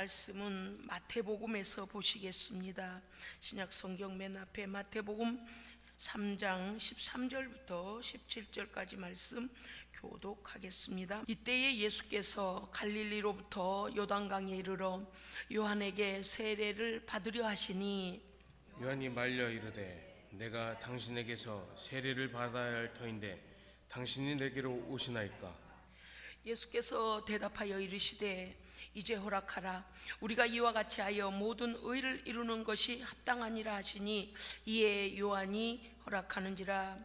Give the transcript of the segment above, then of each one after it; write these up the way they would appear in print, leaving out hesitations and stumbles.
말씀은 마태복음에서 보시겠습니다. 신약 성경 맨 앞에 마태복음 3장 13절부터 17절까지 말씀 교독하겠습니다. 이때에 예수께서 갈릴리로부터 요단강에 이르러 요한에게 세례를 받으려 하시니 요한이 말려 이르되 내가 당신에게서 세례를 받아야 할 터인데 당신이 내게로 오시나이까? 예수께서 대답하여 이르시되 이제 허락하라. 우리가 이와 같이 하여 모든 의를 이루는 것이 합당하니라 하시니 이에 요한이 허락하는지라.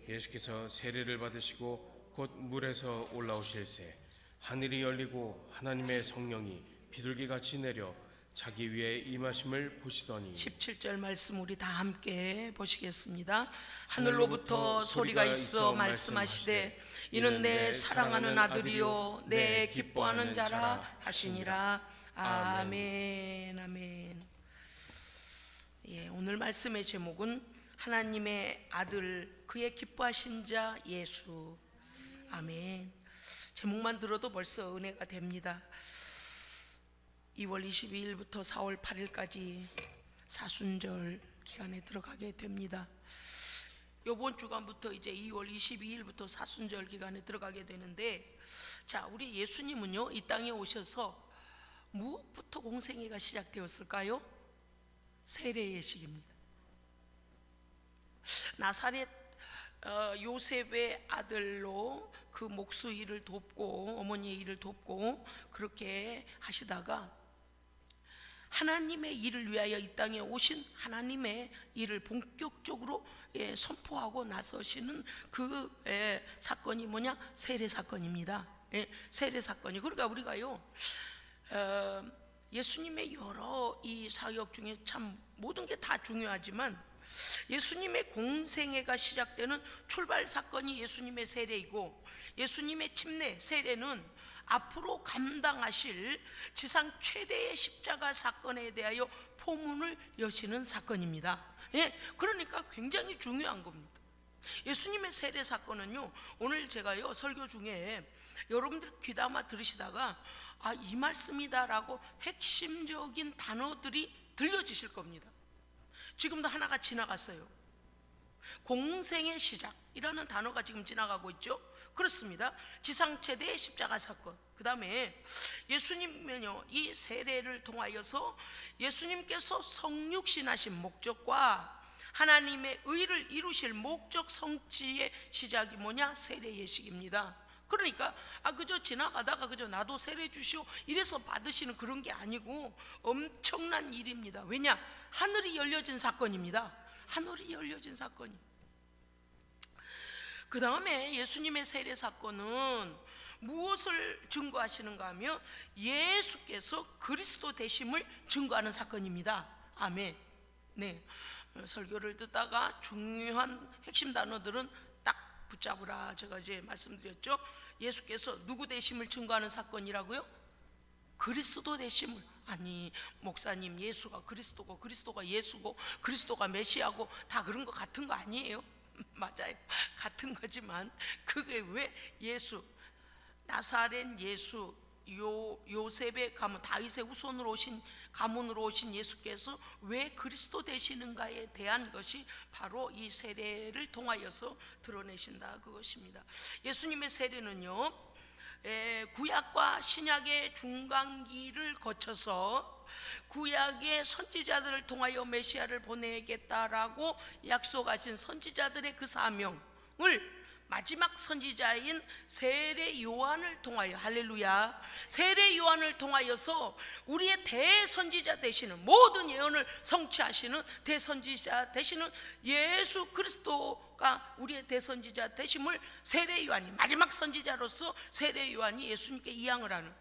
예수께서 세례를 받으시고 곧 물에서 올라오실새 하늘이 열리고 하나님의 성령이 비둘기같이 내려 자기 위에 임하심을 보시더니 17절 말씀 우리 다 함께 보시겠습니다. 하늘로부터 소리가 있어 말씀하시되 이는 내 사랑하는 아들이요 내 기뻐하는 자라 하시니라. 아멘. 아멘. 예, 오늘 말씀의 제목은 하나님의 아들 그의 기뻐하신 자 예수. 아멘. 제목만 들어도 벌써 은혜가 됩니다. 2월 22일부터 4월 8일까지 사순절 기간에 들어가게 됩니다. 이번 주간부터 이제 2월 22일부터 사순절 기간에 들어가게 되는데, 자, 우리 예수님은요 이 땅에 오셔서 무엇부터 공생애가 시작되었을까요? 세례의 시기입니다. 나사렛 요셉의 아들로 그 목수 일을 돕고 어머니의 일을 돕고 그렇게 하시다가 하나님의 일을 위하여 이 땅에 오신 하나님의 일을 본격적으로 선포하고 나서시는 그 사건이 뭐냐? 세례 사건입니다. 세례 사건이. 그러니까 우리가요 예수님의 여러 이 사역 중에 참 모든 게 다 중요하지만 예수님의 공생애가 시작되는 출발 사건이 예수님의 세례이고, 예수님의 침례 세례는 앞으로 감당하실 지상 최대의 십자가 사건에 대하여 포문을 여시는 사건입니다. 그러니까 굉장히 중요한 겁니다. 예수님의 세례 사건은요, 오늘 제가요 설교 중에 여러분들 귀담아 들으시다가 이 말씀이다라고 핵심적인 단어들이 들려지실 겁니다. 지금도 하나가 지나갔어요. 공생의 시작이라는 단어가 지금 지나가고 있죠. 그렇습니다. 지상 최대의 십자가 사건. 그 다음에 예수님은요 이 세례를 통하여서 예수님께서 성육신하신 목적과 하나님의 의를 이루실 목적 성취의 시작이 뭐냐? 세례 예식입니다. 그러니까 그저 지나가다가 그저 나도 세례 주시오 이래서 받으시는 그런 게 아니고 엄청난 일입니다. 왜냐? 하늘이 열려진 사건입니다. 하늘이 열려진 사건이. 그 다음에 예수님의 세례 사건은 무엇을 증거하시는가 하면 예수께서 그리스도 되심을 증거하는 사건입니다. 아멘. 네, 설교를 듣다가 중요한 핵심 단어들은 딱 붙잡으라 제가 이제 말씀드렸죠. 예수께서 누구 되심을 증거하는 사건이라고요? 그리스도 되심을. 아니 목사님, 예수가 그리스도고 그리스도가 예수고 그리스도가 메시아고 다 그런 거 같은 거 아니에요? 맞아요, 같은 거지만 그게 왜 예수, 나사렛 예수, 요셉의 가문, 다윗의 후손으로 오신 가문으로 오신 예수께서 왜 그리스도 되시는가에 대한 것이 바로 이 세례를 통하여서 드러내신다 그것입니다. 예수님의 세례는요 구약과 신약의 중간기를 거쳐서 구약의 선지자들을 통하여 메시아를 보내겠다라고 약속하신 선지자들의 그 사명을 마지막 선지자인 세례 요한을 통하여, 할렐루야, 세례 요한을 통하여서 우리의 대선지자 되시는, 모든 예언을 성취하시는 대선지자 되시는 예수 그리스도가 우리의 대선지자 되심을 세례 요한이, 마지막 선지자로서 세례 요한이 예수님께 이양을 하는,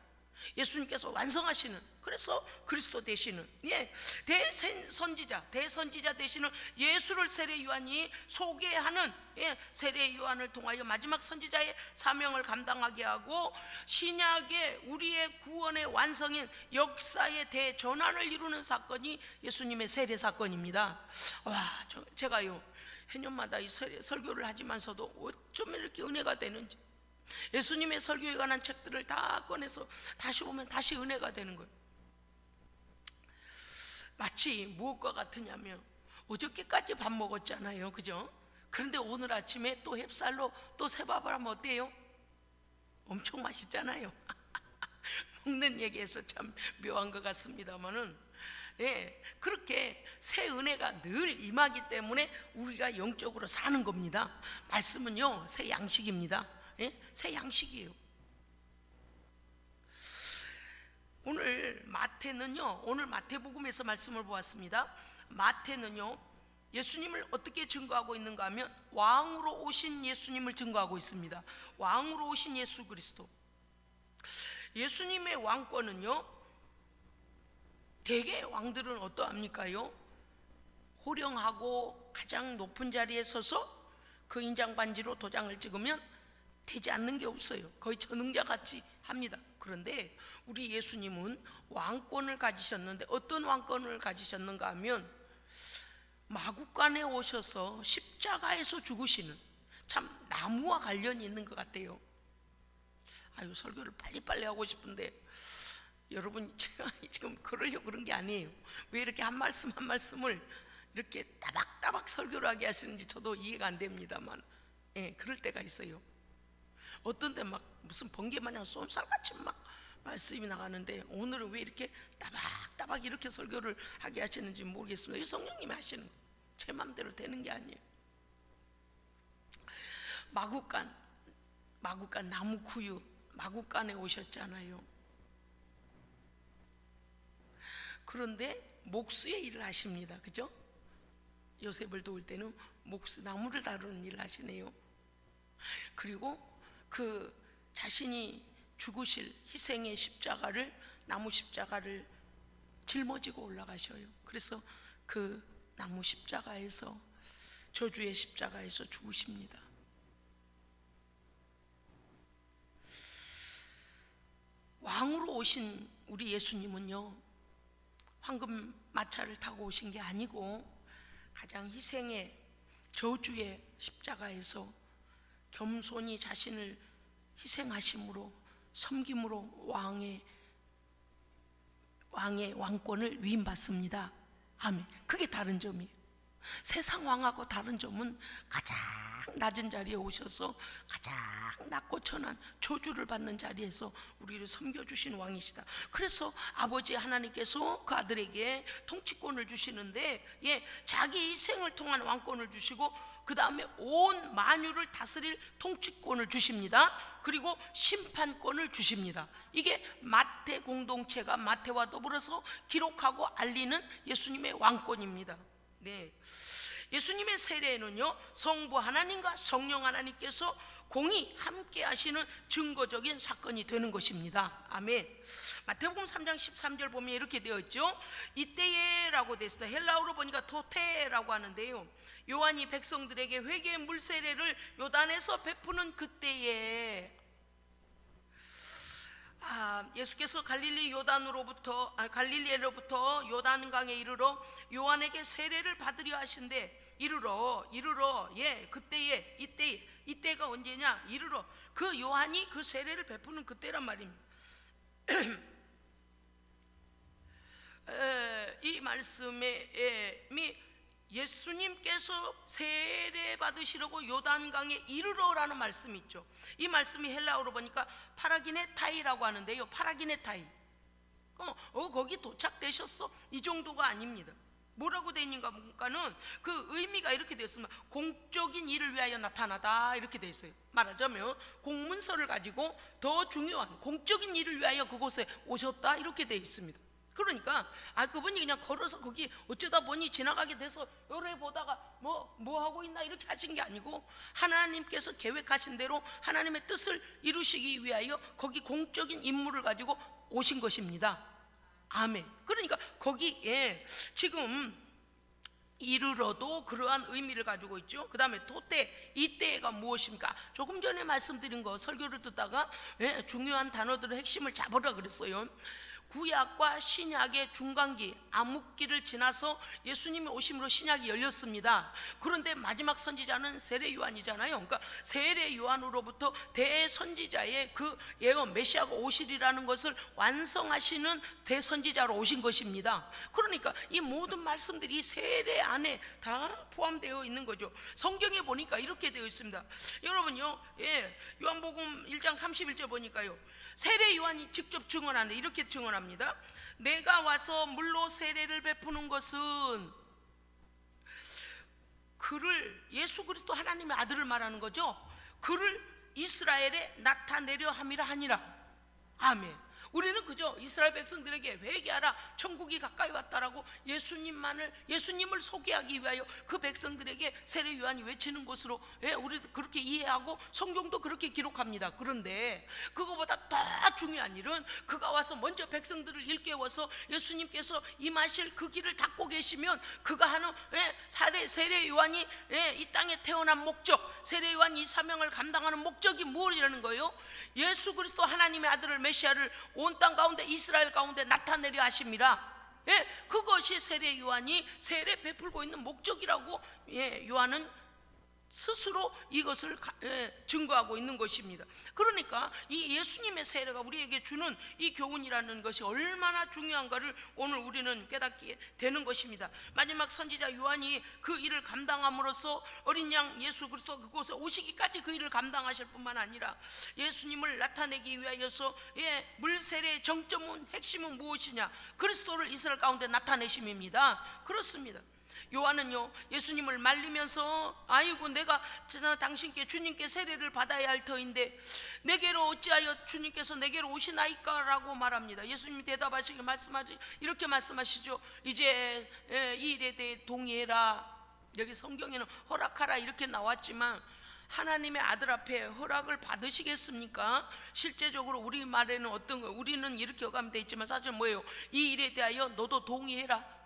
예수님께서 완성하시는, 그래서 그리스도 되시는 대선지자 되시는 예수를 세례 요한이 소개하는 세례 요한을 통하여 마지막 선지자의 사명을 감당하게 하고 신약의 우리의 구원의 완성인 역사의 대전환을 이루는 사건이 예수님의 세례 사건입니다. 제가요 해년마다 이 설교를 하지만서도 어쩌면 이렇게 은혜가 되는지, 예수님의 설교에 관한 책들을 다 꺼내서 다시 보면 다시 은혜가 되는 거예요. 마치 무엇과 같으냐면 어저께까지 밥 먹었잖아요, 그죠? 그런데 오늘 아침에 또 햅쌀로 또 새밥을 하면 어때요? 엄청 맛있잖아요. 먹는 얘기에서 참 묘한 것 같습니다만은, 예, 그렇게 새 은혜가 늘 임하기 때문에 우리가 영적으로 사는 겁니다. 말씀은요, 새 양식입니다. 예? 새 양식이에요. 오늘 마태복음에서 말씀을 보았습니다. 마태는요, 예수님을 어떻게 증거하고 있는가 하면 왕으로 오신 예수님을 증거하고 있습니다. 왕으로 오신 예수 그리스도. 예수님의 왕권은요, 대개 왕들은 어떠합니까요? 호령하고 가장 높은 자리에 서서 그 인장 반지로 도장을 찍으면 되지 않는 게 없어요. 거의 전능자 같이 합니다. 그런데 우리 예수님은 왕권을 가지셨는데 어떤 왕권을 가지셨는가 하면 마구간에 오셔서 십자가에서 죽으시는, 참 나무와 관련이 있는 것 같아요. 아유, 설교를 빨리빨리 하고 싶은데 여러분, 제가 지금 그러려고 그런 게 아니에요. 왜 이렇게 한 말씀 한 말씀을 이렇게 따박따박 설교를 하게 하시는지 저도 이해가 안 됩니다만, 예, 그럴 때가 있어요. 어떤 때 막 무슨 번개 마냥 쏜살같이 막 말씀이 나가는데 오늘은 왜 이렇게 따박따박 이렇게 설교를 하게 하시는지 모르겠습니다. 이 성령님이 하시는 거예요. 제 마음대로 되는 게 아니에요. 마구간 나무 구유 마구간에 오셨잖아요. 그런데 목수의 일을 하십니다. 그죠? 요셉을 도울 때는 목수, 나무를 다루는 일을 하시네요. 그리고 그 자신이 죽으실 희생의 십자가를, 나무 십자가를 짊어지고 올라가셔요. 그래서 그 나무 십자가에서, 저주의 십자가에서 죽으십니다. 왕으로 오신 우리 예수님은요, 황금 마차를 타고 오신 게 아니고 가장 희생의 저주의 십자가에서 겸손히 자신을 희생하심으로, 섬김으로 왕의 왕권을 위임받습니다. 아멘. 그게 다른 점이에요. 세상 왕하고 다른 점은 가장 낮은 자리에 오셔서 가장 낮고 천한 저주를 받는 자리에서 우리를 섬겨주신 왕이시다. 그래서 아버지 하나님께서 그 아들에게 통치권을 주시는데, 예, 자기 희생을 통한 왕권을 주시고 그 다음에 온 만유를 다스릴 통치권을 주십니다. 그리고 심판권을 주십니다. 이게 마태 공동체가 마태와 더불어서 기록하고 알리는 예수님의 왕권입니다. 네, 예수님의 세례에는요, 성부 하나님과 성령 하나님께서 공히 함께 하시는 증거적인 사건이 되는 것입니다. 아멘. 마태복음 3장 13절 보면 이렇게 되어 있죠. 이때에라고 되어 있습니다. 헬라어로 보니까 토테라고 하는데요, 요한이 백성들에게 회개의 물 세례를 요단에서 베푸는 그때에, 예수께서 갈릴리에로부터 요단강에 이르러 요한에게 세례를 받으려 하신대. 이르러, 예, 그때에, 이때가 언제냐? 이르러, 그 요한이 그 세례를 베푸는 그때란 말입니다. 이 말씀에 예수님께서 세례 받으시려고 요단강에 이르러라는 말씀이 있죠. 이 말씀이 헬라어로 보니까 파라기네타이라고 하는데요, 파라기네타이, 거기 도착되셨어, 이 정도가 아닙니다. 뭐라고 되어 있는가 보니까는 그 의미가 이렇게 되어 있습니다. 공적인 일을 위하여 나타나다, 이렇게 되어 있어요. 말하자면 공문서를 가지고 더 중요한 공적인 일을 위하여 그곳에 오셨다, 이렇게 되어 있습니다. 그러니까 그분이 그냥 걸어서 거기 어쩌다 보니 지나가게 돼서 요래 보다가 뭐 하고 있나 이렇게 하신 게 아니고, 하나님께서 계획하신 대로 하나님의 뜻을 이루시기 위하여 거기 공적인 임무를 가지고 오신 것입니다. 아멘. 그러니까 거기에 지금 이르러도 그러한 의미를 가지고 있죠. 그 다음에 토때, 이때가 무엇입니까? 조금 전에 말씀드린 거 설교를 듣다가, 예, 중요한 단어들의 핵심을 잡으라 그랬어요. 구약과 신약의 중간기 암흑기를 지나서 예수님이 오심으로 신약이 열렸습니다. 그런데 마지막 선지자는 세례 요한이잖아요. 그러니까 세례 요한으로부터 대선지자의 그 예언 메시아가 오시리라는 것을 완성하시는 대선지자로 오신 것입니다. 그러니까 이 모든 말씀들이 이 세례 안에 다 포함되어 있는 거죠. 성경에 보니까 이렇게 되어 있습니다. 여러분요, 요한복음 1장 31절 보니까요, 세례 요한이 직접 증언하는데 이렇게 증언합니다. 내가 와서 물로 세례를 베푸는 것은, 그를, 예수 그리스도 하나님의 아들을 말하는 거죠. 그를 이스라엘에 나타내려 함이라 하니라. 아멘. 우리는 그저 이스라엘 백성들에게 회개하라, 천국이 가까이 왔다라고 예수님을 소개하기 위하여 그 백성들에게 세례 요한이 외치는 것으로 우리도 그렇게 이해하고 성경도 그렇게 기록합니다. 그런데 그거보다 더 중요한 일은 그가 와서 먼저 백성들을 일깨워서 예수님께서 임하실 그 길을 닦고 계시면 그가 하는 세례 요한이 이 땅에 태어난 목적, 세례 요한이 이 사명을 감당하는 목적이 무엇이라는 거예요? 예수 그리스도 하나님의 아들을, 메시아를 온 땅 가운데, 이스라엘 가운데 나타내려 하심이라. 그것이 세례 요한이 세례 베풀고 있는 목적이라고 요한은 스스로 이것을 증거하고 있는 것입니다. 그러니까 이 예수님의 세례가 우리에게 주는 이 교훈이라는 것이 얼마나 중요한가를 오늘 우리는 깨닫게 되는 것입니다. 마지막 선지자 요한이 그 일을 감당함으로써 어린 양 예수 그리스도 그곳에 오시기까지 그 일을 감당하실 뿐만 아니라 예수님을 나타내기 위하여서 물세례의 정점은, 핵심은 무엇이냐? 그리스도를 이스라엘 가운데 나타내심입니다. 그렇습니다. 요한은요, 예수님을 말리면서 아이고 내가 당신께, 주님께 세례를 받아야 할 터인데 내게로 어찌하여 주님께서 내게로 오시나이까? 라고 말합니다. 예수님이 대답하시기 이렇게 말씀하시죠. 이제 이 일에 대해 동의해라. 여기 성경에는 허락하라 이렇게 나왔지만 하나님의 아들 앞에 허락을 받으시겠습니까? 실제적으로 우리 말에는 어떤 거, 우리는 이렇게 어감되어 있지만 사실 뭐예요? 이 일에 대하여 너도 동의해라,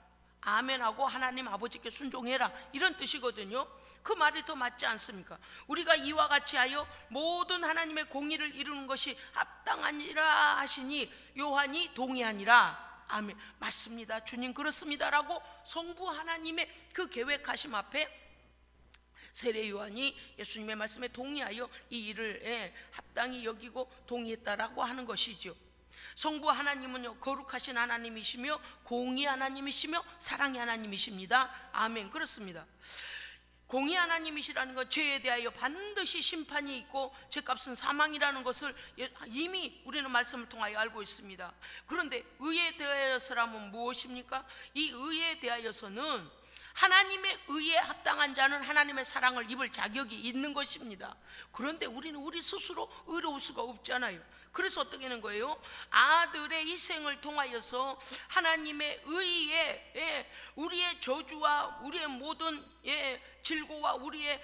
아멘하고 하나님 아버지께 순종해라, 이런 뜻이거든요. 그 말이 더 맞지 않습니까? 우리가 이와 같이 하여 모든 하나님의 공의를 이루는 것이 합당하니라 하시니 요한이 동의하니라. 아멘. 맞습니다, 주님, 그렇습니다라고 성부 하나님의 그 계획하심 앞에 세례 요한이 예수님의 말씀에 동의하여 이 일을 합당히 여기고 동의했다라고 하는 것이죠. 성부 하나님은요, 거룩하신 하나님이시며 공의 하나님이시며 사랑의 하나님이십니다. 아멘. 그렇습니다. 공의 하나님이시라는 것, 죄에 대하여 반드시 심판이 있고 죄값은 사망이라는 것을 이미 우리는 말씀을 통하여 알고 있습니다. 그런데 의에 대하여서라면 무엇입니까? 이 의에 대하여서는 하나님의 의에 합당한 자는 하나님의 사랑을 입을 자격이 있는 것입니다. 그런데 우리는 우리 스스로 의로울 수가 없잖아요. 그래서 어떻게 하는 거예요? 아들의 희생을 통하여서 하나님의 의에 우리의 저주와 우리의 모든 질고와 우리의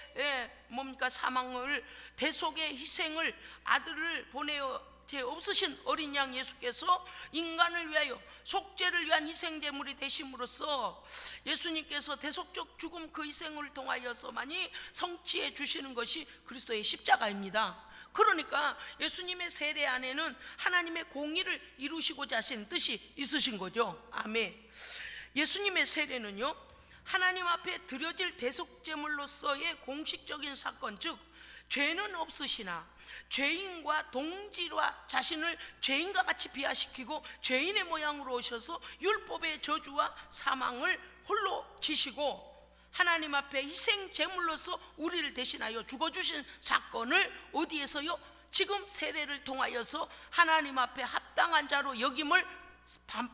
사망을, 대속의 희생을, 아들을 보내어 죄 없으신 어린 양 예수께서 인간을 위하여 속죄를 위한 희생제물이 되심으로써 예수님께서 대속적 죽음, 그 희생을 통하여서만이 성취해 주시는 것이 그리스도의 십자가입니다. 그러니까 예수님의 세례 안에는 하나님의 공의를 이루시고자 하신 뜻이 있으신 거죠. 아멘. 예수님의 세례는요, 하나님 앞에 드려질 대속제물로서의 공식적인 사건, 즉 죄는 없으시나 죄인과 동질화, 자신을 죄인과 같이 비하시키고 죄인의 모양으로 오셔서 율법의 저주와 사망을 홀로 지시고 하나님 앞에 희생 제물로서 우리를 대신하여 죽어주신 사건을 어디에서요? 지금 세례를 통하여서 하나님 앞에 합당한 자로 여김을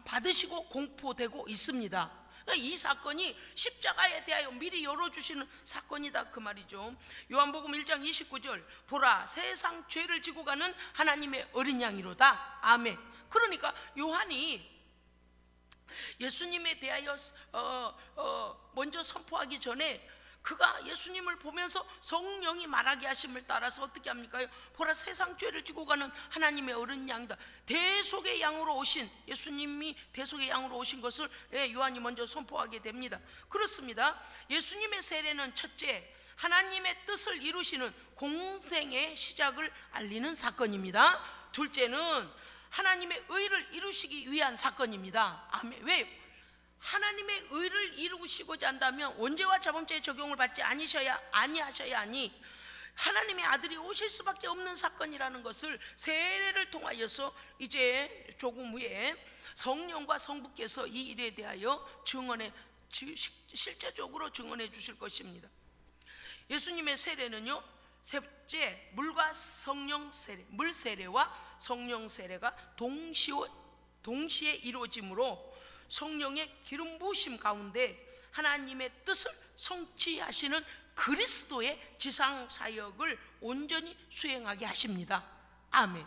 받으시고 공포되고 있습니다. 이 사건이 십자가에 대하여 미리 열어주시는 사건이다, 그 말이죠. 요한복음 1장 29절, 보라 세상 죄를 지고 가는 하나님의 어린 양이로다. 아멘. 그러니까 요한이 예수님에 대하여 먼저 선포하기 전에 그가 예수님을 보면서 성령이 말하게 하심을 따라서 어떻게 합니까? 보라 세상 죄를 지고 가는 하나님의 어린 양이다. 대속의 양으로 오신, 예수님이 대속의 양으로 오신 것을 요한이 먼저 선포하게 됩니다. 그렇습니다. 예수님의 세례는 첫째, 하나님의 뜻을 이루시는 공생의 시작을 알리는 사건입니다. 둘째는 하나님의 의를 이루시기 위한 사건입니다. 아멘. 왜요? 하나님의 의를 이루시고자 한다면 원죄와 자범죄의 적용을 받지 아니하셔야 하니 하나님의 아들이 오실 수밖에 없는 사건이라는 것을 세례를 통하여서 이제 조금 후에 성령과 성부께서 이 일에 대하여 실제적으로 증언해 주실 것입니다. 예수님의 세례는요, 셋째, 물과 성령 세례, 물 세례와 성령 세례가 동시에 이루어지므로 성령의 기름 부으심 가운데 하나님의 뜻을 성취하시는 그리스도의 지상 사역을 온전히 수행하게 하십니다. 아멘.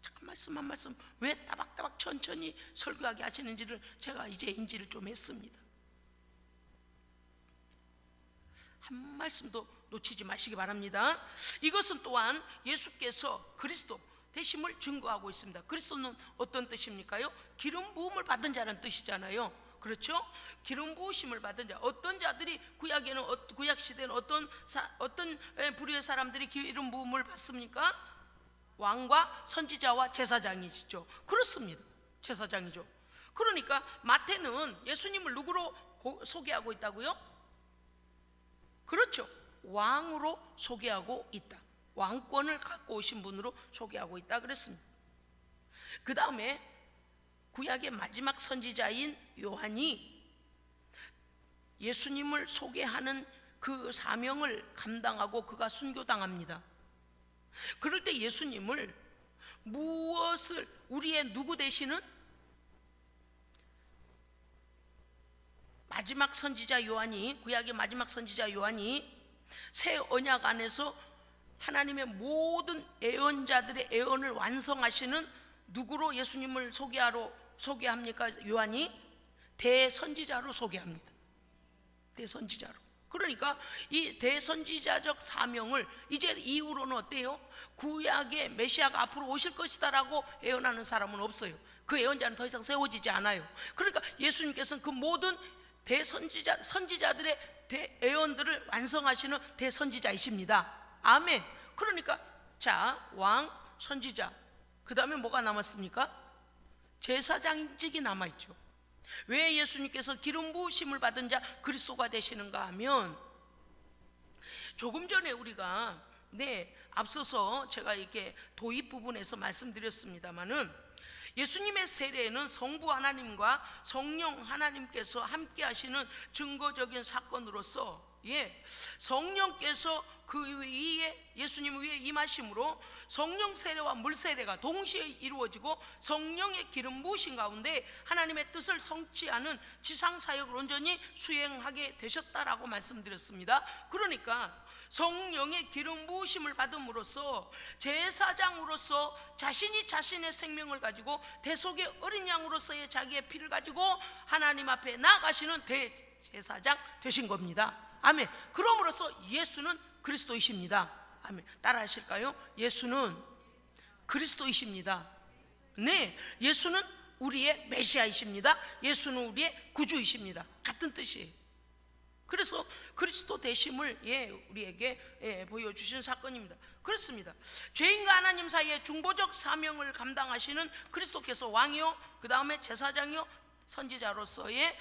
잠깐 말씀 한 말씀 왜 따박따박 천천히 설교하게 하시는지를 제가 이제 인지를 좀 했습니다. 한 말씀도 놓치지 마시기 바랍니다. 이것은 또한 예수께서 그리스도 되심을 증거하고 있습니다. 그리스도는 어떤 뜻입니까요? 기름 부음을 받은 자라는 뜻이잖아요. 그렇죠? 기름 부으심을 받은 자. 어떤 자들이 구약 시대는 어떤 부류의 사람들이 기름 부음을 받습니까? 왕과 선지자와 제사장이시죠. 그렇습니다. 제사장이죠. 그러니까 마태는 예수님을 누구로 소개하고 있다고요? 그렇죠. 왕으로 소개하고 있다. 왕권을 갖고 오신 분으로 소개하고 있다 그랬습니다. 그 다음에 구약의 마지막 선지자인 요한이 예수님을 소개하는 그 사명을 감당하고 그가 순교당합니다. 그럴 때 예수님을 무엇을 우리의 누구 되시는 마지막 선지자 요한이, 구약의 마지막 선지자 요한이 새 언약 안에서 하나님의 모든 예언자들의 예언을 완성하시는 누구로 예수님을 소개합니까? 요한이 대선지자로 소개합니다. 대선지자로. 그러니까 이 대선지자적 사명을 이제 이후로는 어때요? 구약의 메시아가 앞으로 오실 것이다라고 예언하는 사람은 없어요. 그 예언자는 더 이상 세워지지 않아요. 그러니까 예수님께서는 그 모든 선지자들의 예언들을 완성하시는 대선지자이십니다. 아멘. 그러니까 자, 왕, 선지자, 그 다음에 뭐가 남았습니까? 제사장직이 남아있죠. 왜 예수님께서 기름 부으심을 받은 자 그리스도가 되시는가 하면, 조금 전에 우리가 앞서서 제가 이렇게 도입 부분에서 말씀드렸습니다마는 예수님의 세례는 성부 하나님과 성령 하나님께서 함께 하시는 증거적인 사건으로서 성령께서 그 위에 예수님 위에 임하심으로 성령 세례와 물 세례가 동시에 이루어지고 성령의 기름 부으신 가운데 하나님의 뜻을 성취하는 지상 사역을 온전히 수행하게 되셨다라고 말씀드렸습니다. 그러니까 성령의 기름 부으심을 받음으로써 제사장으로서 자신이 자신의 생명을 가지고 대속의 어린 양으로서의 자기의 피를 가지고 하나님 앞에 나아가시는 대제사장 되신 겁니다. 아멘. 그럼으로써 예수는 그리스도이십니다. 아멘. 따라 하실까요? 예수는 그리스도이십니다. 네, 예수는 우리의 메시아이십니다. 예수는 우리의 구주이십니다. 같은 뜻이에요. 그래서 그리스도 되심을 우리에게 보여주신 사건입니다. 그렇습니다. 죄인과 하나님 사이의 중보적 사명을 감당하시는 그리스도께서 왕이요, 그 다음에 제사장이요, 선지자로서의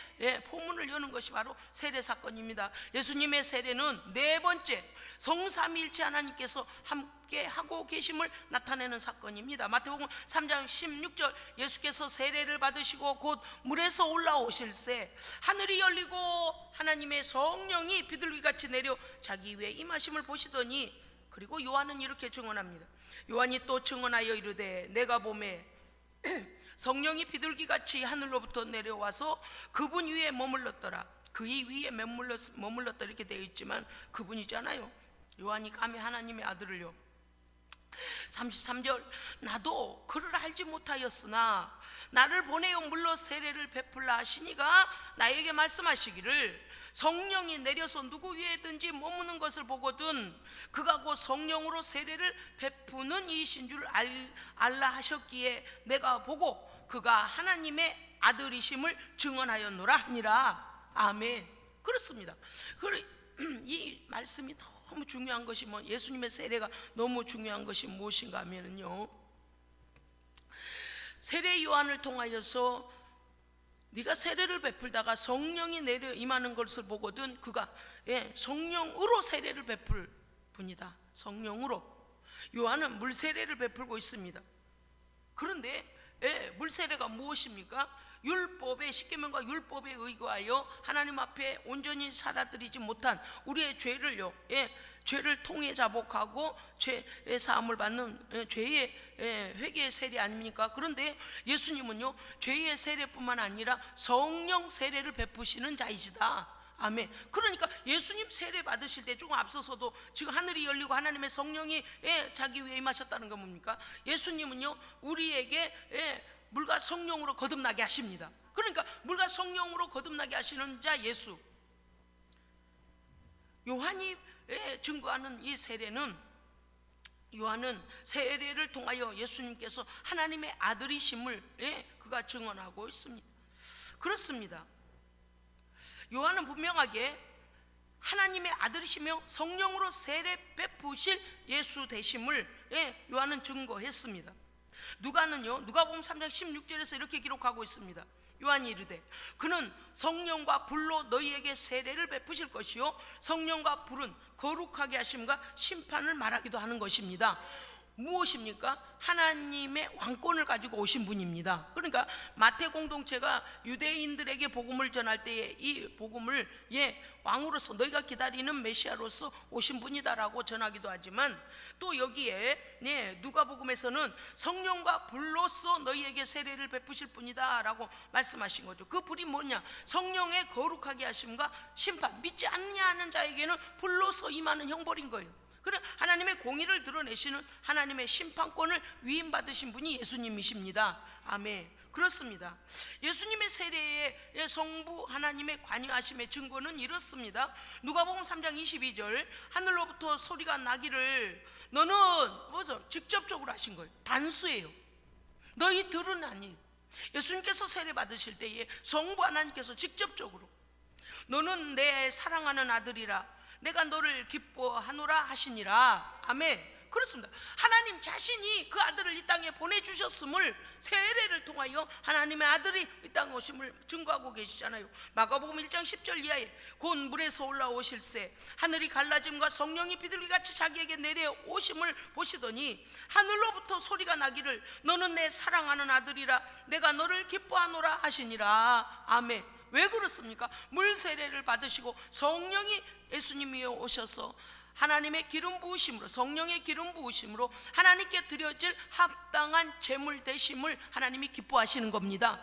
포문을 여는 것이 바로 세례 사건입니다. 예수님의 세례는 네 번째 성삼위일체 하나님께서 함께 하고 계심을 나타내는 사건입니다. 마태복음 3장 16절, 예수께서 세례를 받으시고 곧 물에서 올라오실새 하늘이 열리고 하나님의 성령이 비둘기같이 내려 자기 위에 임하심을 보시더니, 그리고 요한은 이렇게 증언합니다. 요한이 또 증언하여 이르되 내가 보매 성령이 비둘기같이 하늘로부터 내려와서 그분 위에 머물렀더라. 그의 위에 머물렀다 이렇게 되어 있지만 그분이잖아요. 요한이 감히 하나님의 아들을요. 33절, 나도 그를 알지 못하였으나 나를 보내어 물로 세례를 베풀라 하시니가 나에게 말씀하시기를 성령이 내려서 누구 위에든지 머무는 것을 보거든 그가 곧 성령으로 세례를 베푸는 이이신 줄 알라 하셨기에 내가 보고 그가 하나님의 아들이심을 증언하였노라 하니라. 아멘. 그렇습니다. 이 말씀이 너무 중요한 것이 예수님의 세례가 너무 중요한 것이 무엇인가 하면요, 세례 요한을 통하여서 네가 세례를 베풀다가 성령이 내려 임하는 것을 보거든 그가 성령으로 세례를 베풀 분이다. 성령으로. 요한은 물 세례를 베풀고 있습니다. 그런데 물 세례가 무엇입니까? 율법의 십계명과 율법에 의거하여 하나님 앞에 온전히 살아들이지 못한 우리의 죄를요, 죄를 통해 자복하고 죄의 사함을 받는 죄의 회개의 세례 아닙니까? 그런데 예수님은요, 죄의 세례뿐만 아니라 성령 세례를 베푸시는 자이시다. 아멘. 그러니까 예수님 세례 받으실 때 조금 앞서서도 지금 하늘이 열리고 하나님의 성령이 자기 위에 임하셨다는 건 뭡니까? 예수님은요, 우리에게 물과 성령으로 거듭나게 하십니다. 그러니까 물과 성령으로 거듭나게 하시는 자 예수. 요한이 증거하는 이 세례는, 요한은 세례를 통하여 예수님께서 하나님의 아들이심을 그가 증언하고 있습니다. 그렇습니다. 요한은 분명하게 하나님의 아들이시며 성령으로 세례 베푸실 예수 되심을 요한은 증거했습니다. 누가복음 3장 16절에서 이렇게 기록하고 있습니다. 요한이 이르되 그는 성령과 불로 너희에게 세례를 베푸실 것이요 성령과 불은 거룩하게 하심과 심판을 말하기도 하는 것입니다. 무엇입니까? 하나님의 왕권을 가지고 오신 분입니다. 그러니까 마태 공동체가 유대인들에게 복음을 전할 때에 이 복음을 왕으로서 너희가 기다리는 메시아로서 오신 분이다라고 전하기도 하지만, 또 여기에 누가복음에서는 성령과 불로서 너희에게 세례를 베푸실 분이다라고 말씀하신 거죠. 그 불이 뭐냐? 성령의 거룩하게 하심과 심판. 믿지 않냐 하는 자에게는 불로서 임하는 형벌인 거예요. 그래, 하나님의 공의를 드러내시는 하나님의 심판권을 위임받으신 분이 예수님이십니다. 아멘. 그렇습니다. 예수님의 세례의 성부 하나님의 관여하심의 증거는 이렇습니다. 누가복음 3장 22절, 하늘로부터 소리가 나기를, 너는 뭐죠? 직접적으로 하신 거예요. 단수예요. 너희들은 아니. 예수님께서 세례 받으실 때에 성부 하나님께서 직접적으로 너는 내 사랑하는 아들이라 내가 너를 기뻐하노라 하시니라. 아멘. 그렇습니다. 하나님 자신이 그 아들을 이 땅에 보내주셨음을 세례를 통하여 하나님의 아들이 이 땅에 오심을 증거하고 계시잖아요. 마가복음 1장 10절 이하에 곧 물에서 올라오실새 하늘이 갈라짐과 성령이 비둘기같이 자기에게 내려오심을 보시더니 하늘로부터 소리가 나기를 너는 내 사랑하는 아들이라 내가 너를 기뻐하노라 하시니라. 아멘. 왜 그렇습니까? 물 세례를 받으시고 성령이 예수님이 오셔서 하나님의 기름 부으심으로, 성령의 기름 부으심으로 하나님께 드려질 합당한 제물 되심을 하나님이 기뻐하시는 겁니다.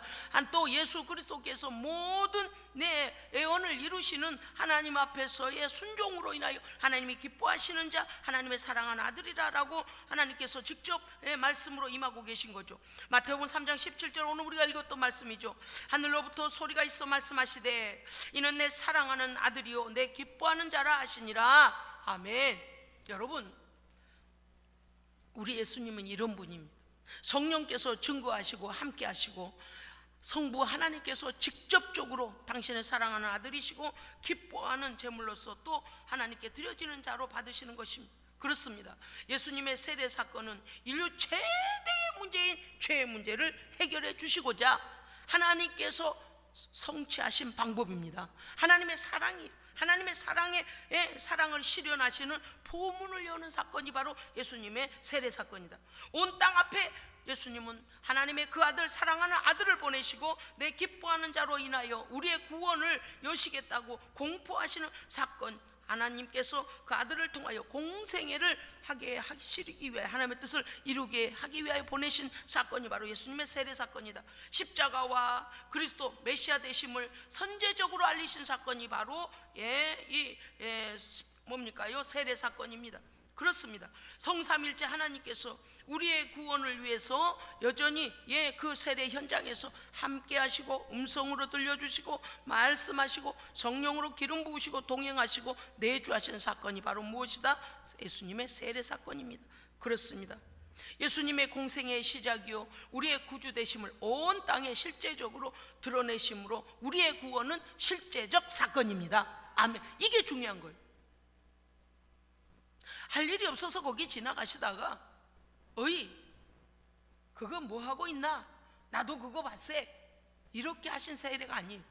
또 예수 그리스도께서 모든 내 애원을 이루시는 하나님 앞에서의 순종으로 인하여 하나님이 기뻐하시는 자, 하나님의 사랑하는 아들이라라고 하나님께서 직접 말씀으로 임하고 계신 거죠. 마태복음 3장 17절, 오늘 우리가 읽었던 말씀이죠. 하늘로부터 소리가 있어 말씀하시되 이는 내 사랑하는 아들이요 내 기뻐하는 자라 하시니라. 아멘. 여러분, 우리 예수님은 이런 분입니다. 성령께서 증거하시고 함께 하시고 성부 하나님께서 직접적으로 당신의 사랑하는 아들이시고 기뻐하는 제물로서 또 하나님께 드려지는 자로 받으시는 것입니다. 그렇습니다. 예수님의 세례 사건은 인류 최대의 문제인 죄의 문제를 해결해 주시고자 하나님께서 성취하신 방법입니다. 하나님의 사랑이, 하나님의 사랑을 실현하시는 포문을 여는 사건이 바로 예수님의 세례 사건이다. 온 땅 앞에 예수님은 하나님의 그 아들, 사랑하는 아들을 보내시고 내 기뻐하는 자로 인하여 우리의 구원을 여시겠다고 공포하시는 사건, 하나님께서 그 아들을 통하여 공생애를 하게 하시기 위해 하나님의 뜻을 이루게 하기 위하여 보내신 사건이 바로 예수님의 세례 사건이다. 십자가와 그리스도 메시아 되심을 선제적으로 알리신 사건이 바로 뭡니까요? 세례 사건입니다. 그렇습니다. 성삼일째 하나님께서 우리의 구원을 위해서 여전히 그 세례 현장에서 함께 하시고 음성으로 들려주시고 말씀하시고 성령으로 기름 부으시고 동행하시고 내주하시는 사건이 바로 무엇이다? 예수님의 세례 사건입니다. 그렇습니다. 예수님의 공생의 시작이요 우리의 구주 되심을 온 땅에 실제적으로 드러내심으로 우리의 구원은 실제적 사건입니다. 아멘. 이게 중요한 거예요. 할 일이 없어서 거기 지나가시다가 어이 그거 뭐 하고 있나? 나도 그거 봤세. 이렇게 하신 세례가 아니에요.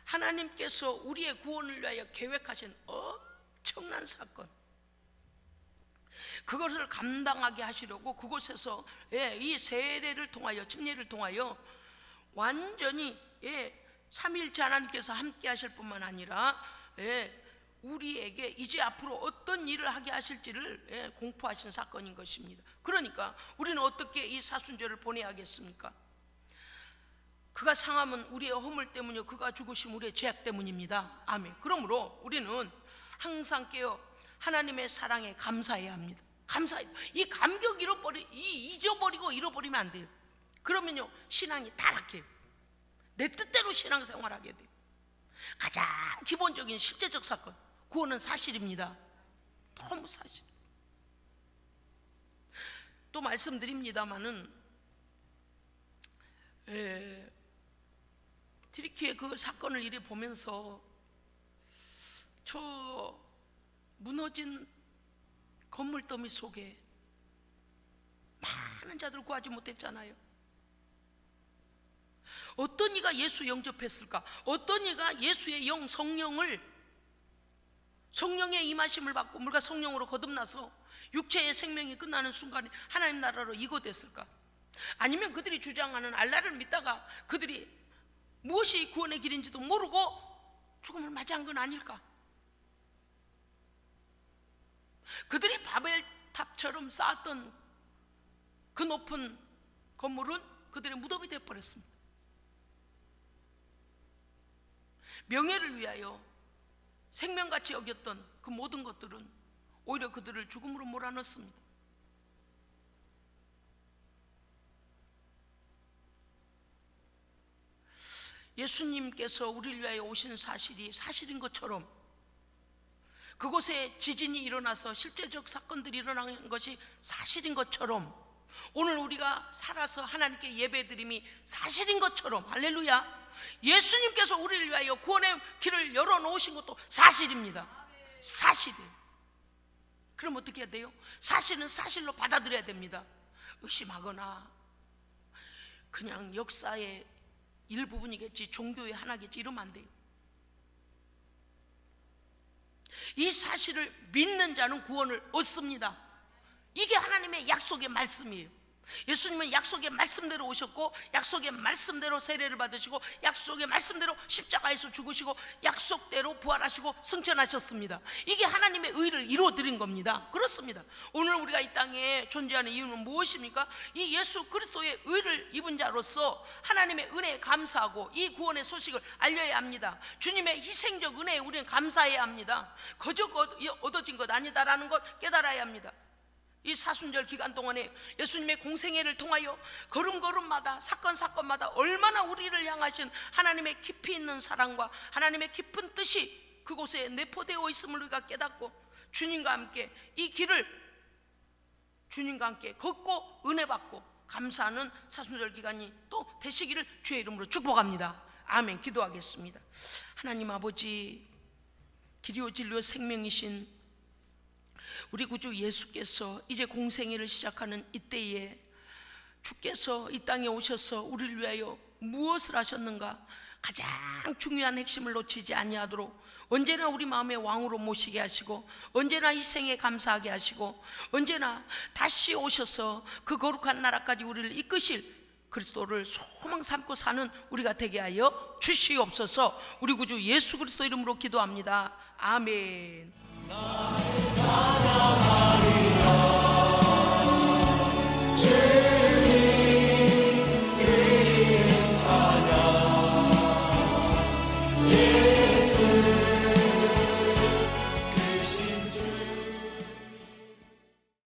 하나님께서 우리의 구원을 위하여 계획하신 엄청난 사건, 그것을 감당하게 하시려고 그곳에서 이 세례를 통하여, 침례를 통하여 완전히 삼위일체 하나님께서 함께 하실 뿐만 아니라 우리에게 이제 앞으로 어떤 일을 하게 하실지를 공포하신 사건인 것입니다. 그러니까 우리는 어떻게 이 사순절을 보내야 하겠습니까? 그가 상함은 우리의 허물 때문이요 그가 죽으심 우리의 죄악 때문입니다. 아멘. 그러므로 우리는 항상 깨어 하나님의 사랑에 감사해야 합니다. 감사해요. 이 감격 잊어버리고 잃어버리면 안 돼요. 그러면요 신앙이 타락해요. 내 뜻대로 신앙생활하게 돼요. 가장 기본적인 실제적 사건, 구원은 사실입니다. 너무 사실. 또 말씀드립니다마는 트리키의 그 사건을 이래 보면서 저 무너진 건물 더미 속에 많은 자들 구하지 못했잖아요. 어떤 이가 예수 영접했을까? 어떤 이가 예수의 영 성령의 임하심을 받고 물과 성령으로 거듭나서 육체의 생명이 끝나는 순간에 하나님 나라로 이곳됐을까? 아니면 그들이 주장하는 알라를 믿다가 그들이 무엇이 구원의 길인지도 모르고 죽음을 맞이한 건 아닐까? 그들이 바벨탑처럼 쌓았던 그 높은 건물은 그들의 무덤이 되어버렸습니다. 명예를 위하여 생명같이 여겼던 그 모든 것들은 오히려 그들을 죽음으로 몰아넣습니다. 예수님께서 우리를 위하여 오신 사실이 사실인 것처럼, 그곳에 지진이 일어나서 실제적 사건들이 일어난 것이 사실인 것처럼, 오늘 우리가 살아서 하나님께 예배드림이 사실인 것처럼, 할렐루야, 예수님께서 우리를 위하여 구원의 길을 열어놓으신 것도 사실입니다. 사실이에요. 그럼 어떻게 해야 돼요? 사실은 사실로 받아들여야 됩니다. 의심하거나 그냥 역사의 일부분이겠지, 종교의 하나겠지 이러면 안 돼요. 이 사실을 믿는 자는 구원을 얻습니다. 이게 하나님의 약속의 말씀이에요. 예수님은 약속의 말씀대로 오셨고, 약속의 말씀대로 세례를 받으시고, 약속의 말씀대로 십자가에서 죽으시고, 약속대로 부활하시고 승천하셨습니다. 이게 하나님의 의를 이루어드린 겁니다. 그렇습니다. 오늘 우리가 이 땅에 존재하는 이유는 무엇입니까? 이 예수 그리스도의 의를 입은 자로서 하나님의 은혜에 감사하고 이 구원의 소식을 알려야 합니다. 주님의 희생적 은혜에 우리는 감사해야 합니다. 거저 얻어진 것 아니다라는 것 깨달아야 합니다. 이 사순절 기간 동안에 예수님의 공생애를 통하여 걸음걸음마다 사건마다 얼마나 우리를 향하신 하나님의 깊이 있는 사랑과 하나님의 깊은 뜻이 그곳에 내포되어 있음을 우리가 깨닫고, 주님과 함께 이 길을 주님과 함께 걷고 은혜 받고 감사하는 사순절 기간이 또 되시기를 주의 이름으로 축복합니다. 아멘. 기도하겠습니다. 하나님 아버지, 길이요 진리요 생명이신 우리 구주 예수께서 이제 공생애를 시작하는 이때에 주께서 이 땅에 오셔서 우리를 위하여 무엇을 하셨는가, 가장 중요한 핵심을 놓치지 아니하도록 언제나 우리 마음의 왕으로 모시게 하시고, 언제나 희생에 감사하게 하시고, 언제나 다시 오셔서 그 거룩한 나라까지 우리를 이끄실 그리스도를 소망 삼고 사는 우리가 되게 하여 주시옵소서. 우리 구주 예수 그리스도 이름으로 기도합니다. 아멘. 나를 사랑하리라.